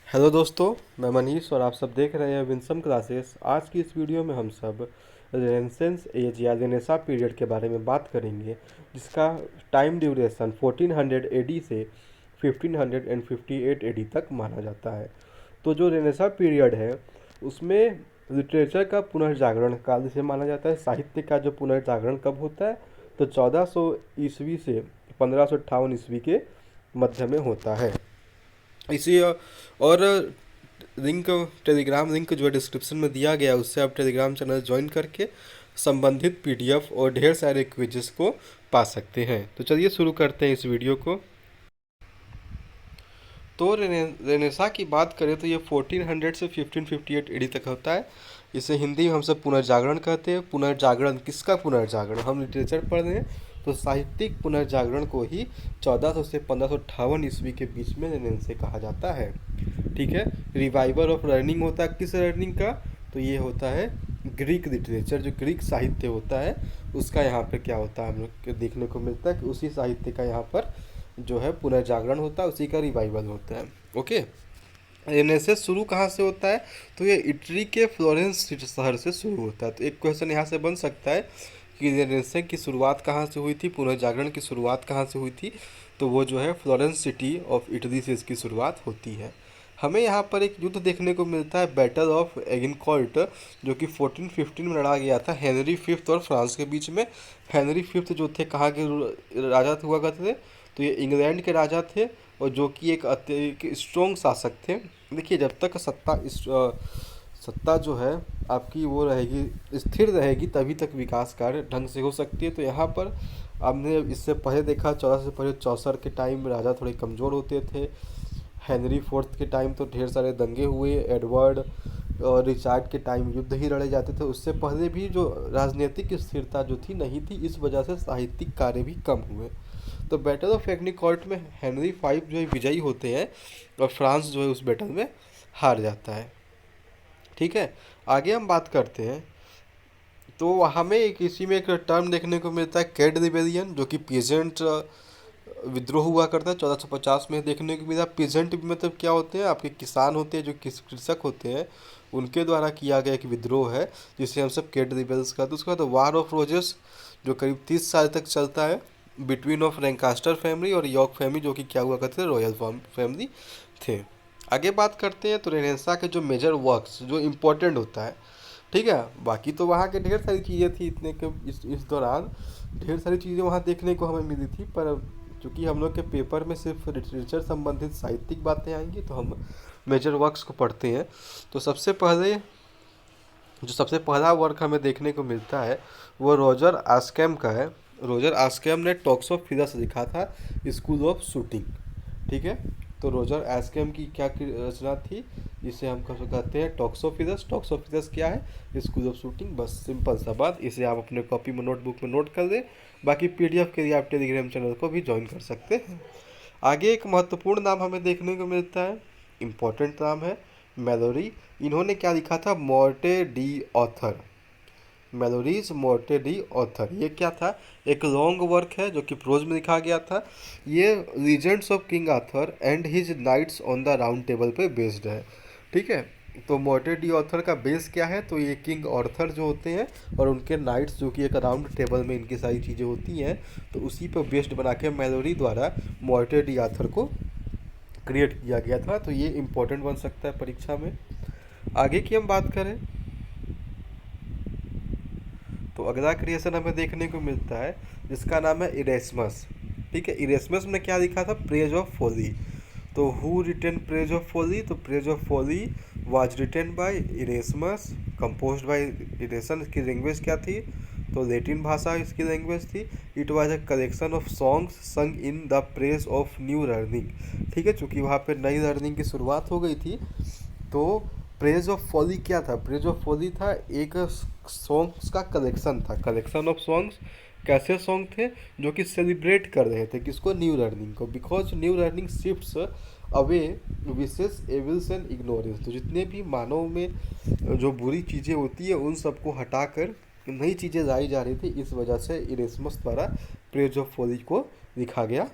Hello दोस्तों, मैं मनीष और आप सब देख रहे हैं विंसम क्लासेस। आज की इस वीडियो में हम सब रेनेसेंस एज या रेनेसा पीरियड के बारे में बात करेंगे, जिसका टाइम ड्यूरेशन 1400 एडी से 1558 एडी तक माना जाता है। तो जो रेनेसा पीरियड है उसमें लिटरेचर का पुनर्जागरण काल से माना जाता है। साहित्य का जो पुनर्जागरण कब होता है तो 1400 ईस्वी से 1558 ईस्वी के मध्य में होता है। इसी और लिंक टेलीग्राम लिंक जो है डिस्क्रिप्शन में दिया गया है, उससे आप टेलीग्राम चैनल ज्वाइन करके संबंधित पीडीएफ और ढेर सारे क्विजेस को पा सकते हैं। तो चलिए शुरू करते हैं इस वीडियो को। तो रेनेसा की बात करें तो ये 1400 से 1558 एडी तक होता है। इसे हिंदी में हम सब पुनर्जागरण कहते हैं। पुनर्जागरण किसका पुनर्जागरण? हम लिटरेचर पढ़ रहे हैं तो साहित्यिक पुनर्जागरण को ही 1400 से 1558 ईस्वी के बीच में रेनेसा कहा जाता है। ठीक है। रिवाइवल ऑफ लर्निंग होता है किस लर्निंग का? तो ये होता है ग्रीक लिटरेचर, जो ग्रीक साहित्य होता है उसका यहाँ पे क्या होता है हम लोग देखने को मिलता है कि उसी साहित्य का यहाँ पर जो है पुनर्जागरण होता है, उसी का रिवाइवल होता है। ओके। रेनेसां शुरू कहाँ से होता है? तो ये इटली के फ्लोरेंस शहर से शुरू होता है। तो एक क्वेश्चन यहाँ से बन सकता है कि रेनेसां की शुरुआत कहाँ से हुई थी, पुनर्जागरण की शुरुआत कहाँ से हुई थी? तो वो जो है फ्लोरेंस सिटी ऑफ इटली से इसकी शुरुआत होती है। हमें यहाँ पर एक युद्ध देखने को मिलता है, बैटल ऑफ एगिनकॉल्ट, जो कि 1415 में लड़ा गया था हेनरी फिफ्थ और फ्रांस के बीच में। हेनरी फिफ्थ जो थे कहाँ के राजा हुआ करते थे? तो ये इंग्लैंड के राजा थे और जो कि एक अत्यधिक स्ट्रॉन्ग शासक थे। देखिए, जब तक सत्ता जो है आपकी वो रहेगी, स्थिर रहेगी, तभी तक विकास कार्य ढंग से हो सकती है। तो यहाँ पर हमने इससे पहले देखा 14 से पहले 64 के टाइम राजा थोड़े कमज़ोर होते थे। हेनरी फोर्थ के टाइम तो ढेर सारे दंगे हुए। एडवर्ड और रिचार्ड के टाइम युद्ध ही लड़े जाते थे। उससे पहले भी जो राजनीतिक स्थिरता जो थी नहीं थी, इस वजह से साहित्यिक कार्य भी कम हुए। तो बैटल ऑफ एग्निकॉल्ट में हेनरी फाइव जो है विजयी होते हैं और फ्रांस जो है उस बैटल में हार जाता है। ठीक है। आगे हम बात करते हैं तो हमें एक इसी में एक टर्म देखने को मिलता है, कैड रिबेलियन, जो कि पीजेंट विद्रोह हुआ करता है 1450 में देखने को मिला। पीजेंट मतलब क्या होते हैं? आपके किसान होते हैं, जो कृषक होते हैं, उनके द्वारा किया गया एक विद्रोह है जिसे हम सब कैड रिबेल्स कहते हैं। उसके बाद वार ऑफ रोजेस, जो करीब 30 साल तक चलता है, बिटवीन ऑफ लैंकास्टर फैमिली और यॉर्क फैमिली, जो कि क्या हुआ करते थे, रॉयल फैमिली थे। आगे बात करते हैं तो रेनेसां के जो मेजर वर्क्स जो इम्पोर्टेंट होता है। ठीक है। बाकी तो वहाँ के ढेर सारी चीज़ें थी इतने के इस दौरान ढेर सारी चीज़ें वहाँ देखने को हमें मिली थी, पर चूँकि हम लोग के पेपर में सिर्फ लिटरेचर संबंधित साहित्यिक बातें आएंगी तो हम मेजर वर्क्स को पढ़ते हैं। तो सबसे पहला वर्क हमें देखने को मिलता है वो रॉजर आस्कैम का है। रॉजर आस्कैम ने टॉक्स ऑफ फिदस लिखा था, स्कूल ऑफ शूटिंग। ठीक है। तो रॉजर आस्कैम की क्या रचना थी, जिसे हम कहते हैं टॉक्स ऑफ फिदस। टॉक्स ऑफ फिदस क्या है? School of shooting. बस सिंपल सा बात, इसे आप अपने कॉपी में नोटबुक में नोट कर दें। बाकी पीडीएफ के लिए आप टेलीग्राम चैनल को भी ज्वाइन कर सकते हैं। आगे एक महत्वपूर्ण नाम हमें देखने को मिलता है, इम्पोर्टेंट नाम है, मेलोरी। इन्होंने क्या लिखा था? मोर्टे डी ऑथर। मेलोरीज मोर्टे डी ऑथर, ये क्या था? एक लॉन्ग वर्क है जो कि प्रोज में लिखा गया था। ये legends of King Arthur and his knights on the round table पे बेस्ड है। ठीक है। तो मोर्टे डी ऑथर का बेस क्या है? तो ये किंग आर्थर जो होते हैं और उनके नाइट्स, जो कि एक राउंड टेबल में इनकी सारी चीज़ें होती हैं, तो उसी पर बेस्ड बना के मेलोरी द्वारा मोर्टे डी आर्थर को क्रिएट किया गया था। तो ये इम्पोर्टेंट बन सकता है परीक्षा में। आगे की हम बात करें तो अगला क्रिएशन हमें देखने को मिलता है जिसका नाम है इरेस्मस। ठीक है। इरेस्मस ने क्या लिखा था? Praise of Folly. तो who written Praise of Folly? तो Praise of Folly was written by Erasmus, composed by Erasmus. इसकी लैंग्वेज क्या थी? तो लैटिन भाषा इसकी लैंग्वेज थी। It was a collection of songs sung in the praise of new learning. ठीक है। चूँकि वहाँ पे नई लर्निंग की शुरुआत हो गई थी, तो प्रेज ऑफ फॉली क्या था? प्रेज ऑफ फॉली था एक सॉन्ग्स का कलेक्शन था, कलेक्शन ऑफ सॉन्ग्स। कैसे सॉन्ग थे? जो कि सेलिब्रेट कर रहे थे किसको? न्यू लर्निंग को। Because new learning shifts away vicious evils and ignorance. तो जितने भी मानव में जो बुरी चीज़ें होती है उन सबको हटाकर नई चीज़ें लाई जा रही थी, इस वजह से इरेस्मस द्वारा प्रेज ऑफ फॉली को लिखा गया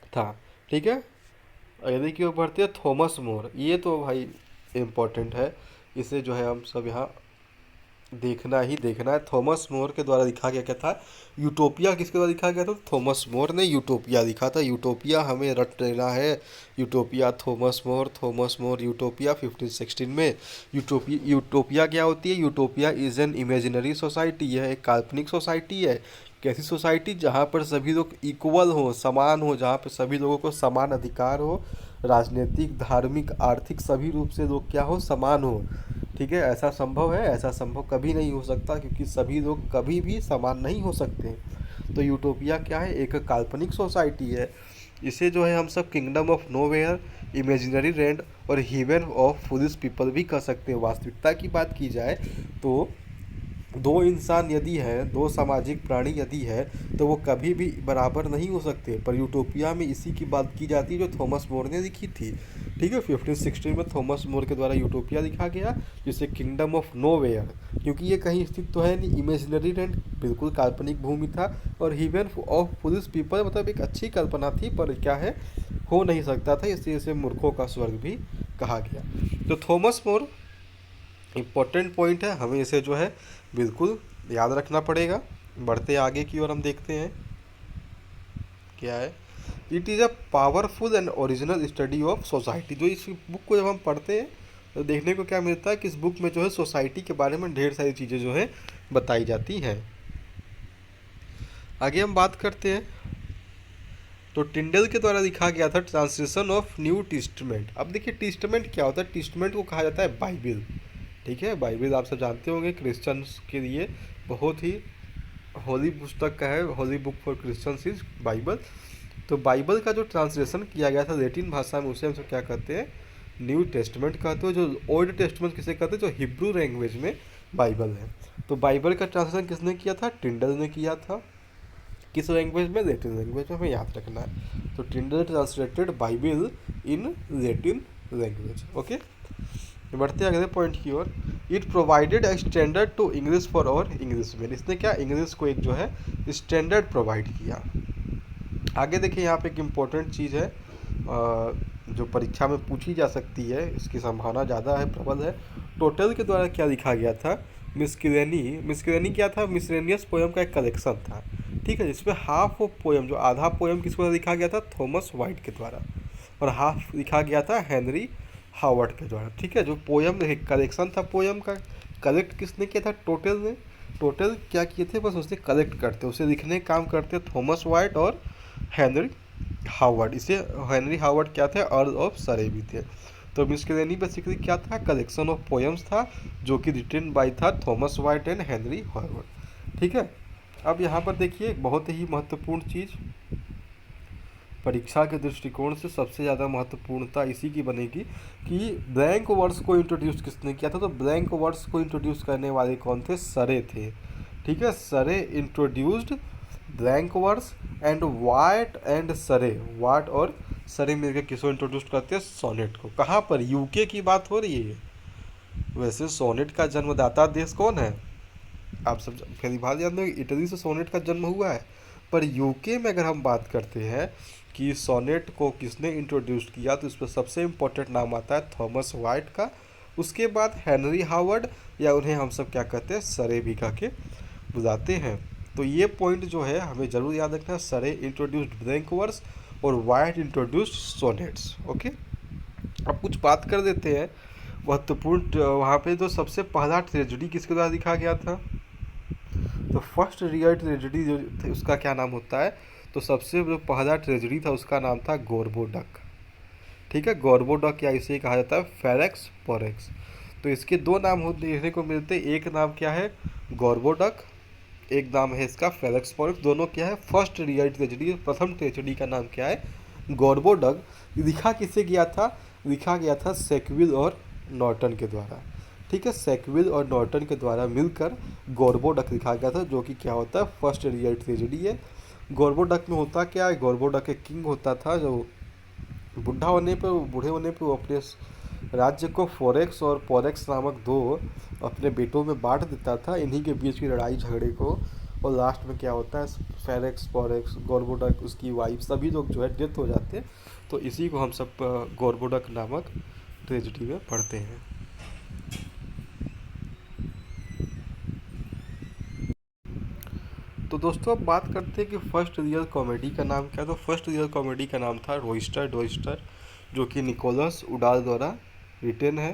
था। ठीक है। अगले की ओर बढ़ते हैं, थॉमस मोर। ये तो भाई इम्पोर्टेंट है, इसे जो है हम सब यहाँ देखना ही देखना है। थॉमस मोर के द्वारा लिखा गया क्या था, यूटोपिया किसके द्वारा लिखा गया था, थॉमस मोर ने यूटोपिया लिखा था। यूटोपिया हमें रट लेना है, यूटोपिया थॉमस मोर यूटोपिया 1516 में। यूटोपिया क्या होती है, utopia is an imaginary society, यह एक काल्पनिक सोसाइटी है। कैसी सोसाइटी, जहाँ पर सभी लोग इक्वल हो, समान हो, जहाँ पर सभी लोगों को समान अधिकार हो, राजनीतिक धार्मिक आर्थिक सभी रूप से लोग क्या हो, समान हो। ठीक है, ऐसा संभव है, ऐसा संभव कभी नहीं हो सकता, क्योंकि सभी लोग कभी भी समान नहीं हो सकते। तो यूटोपिया क्या है, एक काल्पनिक सोसाइटी है। इसे जो है हम सब kingdom of nowhere, imaginary land और हेवन ऑफ फूलिश पीपल भी कह सकते हैं। वास्तविकता की बात की जाए तो दो इंसान यदि हैं, दो सामाजिक प्राणी यदि है, तो वो कभी भी बराबर नहीं हो सकते। पर यूटोपिया में इसी की बात की जाती है जो थॉमस मोर ने लिखी थी। ठीक है, 1516 में थॉमस मोर के द्वारा यूटोपिया लिखा गया, जिसे किंगडम ऑफ नोवेयर, क्योंकि ये कहीं स्थित तो है नहीं, इमेजिनरी लैंड बिल्कुल काल्पनिक भूमि था, और हेवन ऑफ फूलिश पीपल मतलब एक अच्छी कल्पना थी, पर क्या है, हो नहीं सकता था, इसलिए इसे मूर्खों का स्वर्ग भी कहा गया। तो थॉमस मोर इम्पोर्टेंट पॉइंट है, हमें इसे जो है बिल्कुल याद रखना पड़ेगा। बढ़ते आगे की ओर हम देखते हैं क्या है, it is a powerful and original study of society. जो इस बुक को जब हम पढ़ते हैं तो देखने को क्या मिलता है कि इस बुक में जो है सोसाइटी के बारे में ढेर सारी चीज़ें जो है बताई जाती हैं। आगे हम बात करते हैं, तो टिंडल के द्वारा लिखा गया था ट्रांसलेशन ऑफ न्यू टेस्टामेंट। अब देखिए टेस्टामेंट क्या होता है, टेस्टामेंट को कहा जाता है बाइबिल। ठीक है, बाइबिल आप सब जानते होंगे, क्रिश्चियंस के लिए बहुत ही होली पुस्तक का है, Holi book for Christians is Bible. तो बाइबल का जो ट्रांसलेशन किया गया था लेटिन भाषा में, उसे हम सब क्या कहते हैं, न्यू टेस्टमेंट कहते हो। जो ओल्ड टेस्टमेंट किसे कहते हैं, जो हिब्रू लैंग्वेज में बाइबल है। तो बाइबल का ट्रांसलेशन किसने किया था, टिंडल ने किया था। किस लैंग्वेज में, लेटिन लैंग्वेज में, हमें याद रखना है। तो Tyndale translated Bible in Latin language. Okay, बढ़ते हैं अगले पॉइंट की ओर। It provided a standard to English for और इंग्लिश में, इसने क्या, इंग्लिश को एक जो है स्टैंडर्ड प्रोवाइड किया। आगे देखिए, यहाँ पे एक इम्पोर्टेंट चीज़ है जो परीक्षा में पूछी जा सकती है, इसकी संभावना ज़्यादा है, प्रबल है। टोटल के द्वारा क्या लिखा गया था, मिसक्रेनी क्या था, मिसलेनियस पोएम का एक कलेक्शन था। ठीक है, जिसमें हाफ ऑफ पोएम, जो आधा पोएम किसके द्वारा लिखा गया था, थॉमस वाइट के द्वारा, और हाफ लिखा गया था हेनरी हावर्ड के द्वारा। ठीक है, जो पोएम कलेक्शन था पोएम का, कलेक्ट किसने किया था, टोटल ने। टोटल क्या किए थे, बस उसे कलेक्ट करते, उसे लिखने काम करते थॉमस वाइट और हेनरी हावर्ड। इसे हेनरी हावर्ड क्या थे, अर्ल ऑफ सरे भी थे। तो मिसकेलेनी बेसिकली क्या था, कलेक्शन ऑफ पोएम्स था, जो कि रिटन बाय था Thomas Wyatt and Henry Howard. ठीक है, अब यहाँ पर देखिए बहुत ही महत्वपूर्ण चीज़, परीक्षा के दृष्टिकोण से सबसे ज़्यादा महत्वपूर्णता इसी की बनेगी कि ब्लैंक वर्ड्स को इंट्रोड्यूस किसने किया था। तो ब्लैंक वर्ड्स को इंट्रोड्यूस करने वाले कौन थे, सरे थे। ठीक है, सरे introduced blank words, and what and सरे, वाट और सरे मिलकर किसको इंट्रोड्यूस करते हैं, सोनेट को। कहाँ पर, यूके की बात हो रही है। वैसे सोनेट का जन्मदाता देश कौन है, आप सब पहली बात जानते हो, इटली से सोनेट का जन्म हुआ है। पर यूके में अगर हम बात करते हैं कि सोनेट को किसने इंट्रोड्यूस किया, तो इस पर सबसे इम्पोर्टेंट नाम आता है थॉमस वाइट का। उसके बाद हेनरी हावर्ड, या उन्हें हम सब क्या कहते हैं, सरे भी कह के बुलाते हैं। तो ये पॉइंट जो है हमें ज़रूर याद रखना है, सरे इंट्रोड्यूस्ड ब्लैंक वर्ड्स और वाइट इंट्रोड्यूस्ड सोनेट्स। ओके, अब कुछ बात कर देते हैं महत्वपूर्ण। वहाँ पे जो सबसे पहला ट्रेजेडी किसके द्वारा लिखा गया था, तो फर्स्ट रियल ट्रेजेडी जो उसका क्या नाम होता है, तो सबसे जो पहला ट्रेजेडी था उसका नाम था गोरबोडक। ठीक है, गोरबोडक, या इसे कहा जाता है फेरेक्स पोरेक्स। तो इसके दो नाम होते देखने को मिलते, एक नाम क्या है गोरबोडक, एक नाम है इसका फेरेक्स पोरेक्स। दोनों क्या है, फर्स्ट रियल ट्रेजेडी, प्रथम ट्रेजेडी का नाम क्या है, गोरबोडक। लिखा किससे गया था, लिखा गया था सेक्विल और नॉर्टन के द्वारा। ठीक है, सेक्विल और नॉर्टन के द्वारा मिलकर गोरबोडक लिखा गया था, जो कि क्या होता है, फर्स्ट रियल ट्रेजेडी है। गोरबोडक में होता क्या है, गोरबोडक एक किंग होता था, जो बूढ़ा होने पर, बूढ़े होने पर वो अपने राज्य को फोरेक्स और पोरेक्स नामक दो अपने बेटों में बांट देता था, इन्हीं के बीच की लड़ाई झगड़े को, और लास्ट में क्या होता है, फेरेक्स पोरेक्स गोरबोडक उसकी वाइफ सभी लोग जो है डेथ हो जाते हैं। तो इसी को हम सब गोरबोडक नामक ट्रेजिडी में पढ़ते हैं। तो दोस्तों अब बात करते हैं कि फर्स्ट रियल कॉमेडी का नाम क्या है। तो फर्स्ट रियल कॉमेडी का नाम था रोइस्टर डोइस्टर, जो कि निकोलस उडाल द्वारा रिटेन है।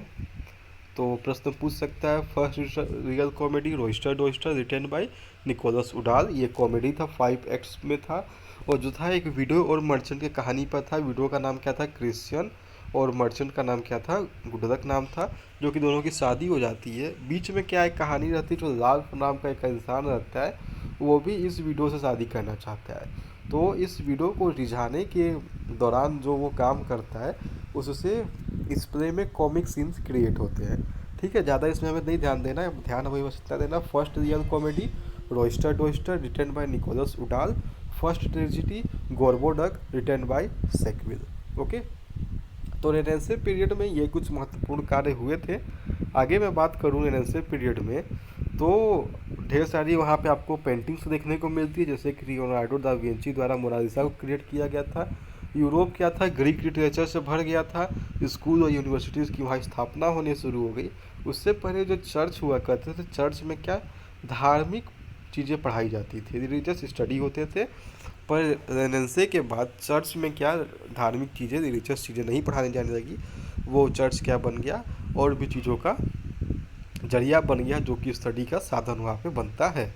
तो प्रश्न पूछ सकता है first real comedy Roister Doister written by Nicholas Udall. ये कॉमेडी था, 5 एक्ट्स में था और जो था एक विडो और मर्चेंट की कहानी पर था। विडो का नाम क्या था, क्रिश्चियन, और मर्चेंट का नाम क्या था, गुडरक नाम था, जो कि दोनों की शादी हो जाती है। बीच में क्या एक कहानी रहती है, जो लाल्फ नाम का एक इंसान रहता है, वो भी इस विडो से शादी करना चाहता है। तो इस विडो को रिझाने के दौरान जो वो काम करता है उससे इस प्ले में कॉमिक सीन्स क्रिएट होते हैं। ठीक है, ज़्यादा इसमें हमें नहीं ध्यान देना है, ध्यान हमें बस इतना देना, first real comedy Roister Doister written by Nicholas Udall, first tragedy Gorboduc written by Sackville. Okay, तो रेनेसां पीरियड में ये कुछ महत्वपूर्ण कार्य हुए थे। आगे मैं बात करूँ रेनेसां पीरियड में, तो ढेर सारी वहाँ पे आपको पेंटिंग्स देखने को मिलती है, जैसे कि लियोनार्डो दा विंची द्वारा मोनालिसा को क्रिएट किया गया था। यूरोप क्या था, ग्रीक लिटरेचर से भर गया था, स्कूल और यूनिवर्सिटीज़ की वहाँ स्थापना होने शुरू हो गई। उससे पहले जो चर्च हुआ करते थे, चर्च में क्या धार्मिक चीज़ें पढ़ाई जाती थी, रिलीजियस स्टडी होते थे। पर रेनेसां के बाद चर्च में क्या धार्मिक चीज़ें, रिलीजियस चीज़ें नहीं पढ़ाने जाने लगी। वो चर्च क्या बन गया, और भी चीज़ों का जरिया बन गया, जो कि स्टडी का साधन वहाँ पे बनता है।